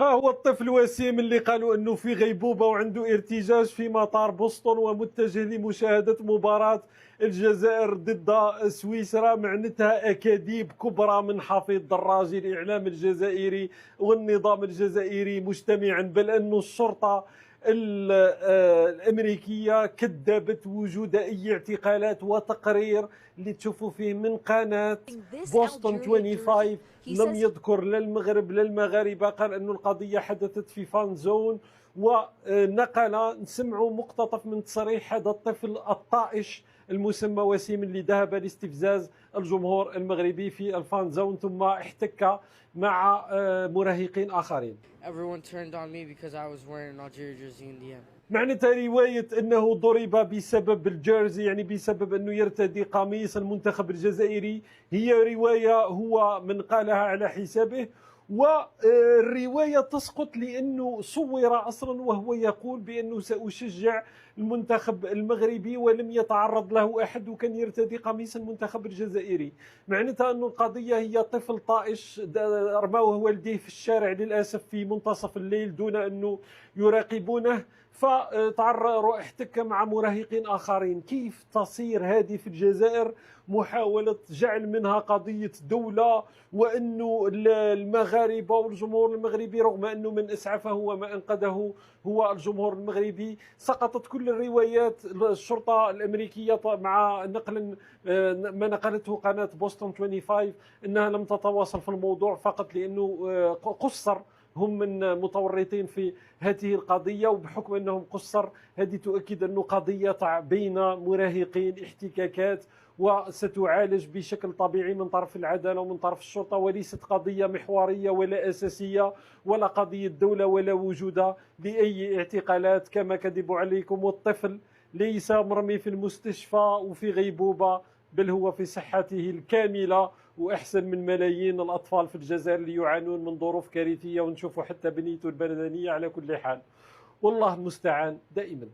ها هو الطفل وسيم اللي قالوا انه في غيبوبه وعنده ارتجاج في مطار بوسطن ومتجه لمشاهده مباراه الجزائر ضد سويسرا. معناتها اكاذيب كبرى من حفيظ دراجي الاعلام الجزائري والنظام الجزائري مجتمعا، بل انه الشرطه الامريكيه كذبت وجود اي اعتقالات، وتقرير اللي تشوفوا فيه من قناه بوسطن 25 لم يذكر لا المغرب لا المغاربه، قال أن القضية حدثت في فان زون. ونقل نسمعوا مقتطف من تصريح هذا الطفل الطائش المسمى وسيم اللي ذهب لاستفزاز الجمهور المغربي في الفان زون ثم احتك مع مراهقين آخرين. Everyone turned on me because I was wearing an Algeria jersey in the end. معناتها رواية أنه ضرب بسبب الجيرزي، يعني بسبب أنه يرتدي قميص المنتخب الجزائري، هي رواية هو من قالها على حسابه. والرواية تسقط لأنه صور أصلا وهو يقول بأنه سأشجع المنتخب المغربي ولم يتعرض له أحد وكان يرتدي قميص المنتخب الجزائري. معناتها أن القضية هي طفل طائش رموه والديه في الشارع للأسف في منتصف الليل دون أنه يراقبونه، احتك مع مراهقين آخرين. كيف تصير هذه في الجزائر محاولة جعل منها قضية دولة، وأنه المغاربة والجمهور المغربي رغم أنه من أسعفه وما أنقذه هو الجمهور المغربي. سقطت كل الروايات. الشرطة الأمريكية مع نقل ما نقلته قناة بوسطن 25 أنها لم تتواصل في الموضوع فقط لأنه قصر هم من متورطين في هذه القضية، وبحكم أنهم قصر هذه تؤكد أنه قضية بين مراهقين، احتكاكات، وستعالج بشكل طبيعي من طرف العدالة ومن طرف الشرطة، وليست قضية محورية ولا أساسية ولا قضية دولة ولا وجود لأي اعتقالات كما كذبوا عليكم. والطفل ليس مرمي في المستشفى وفي غيبوبة، بل هو في صحته الكاملة وأحسن من ملايين الأطفال في الجزائر اللي يعانون من ظروف كارثية، ونشوفوا حتى بنيته البدنية. على كل حال والله المستعان دائما.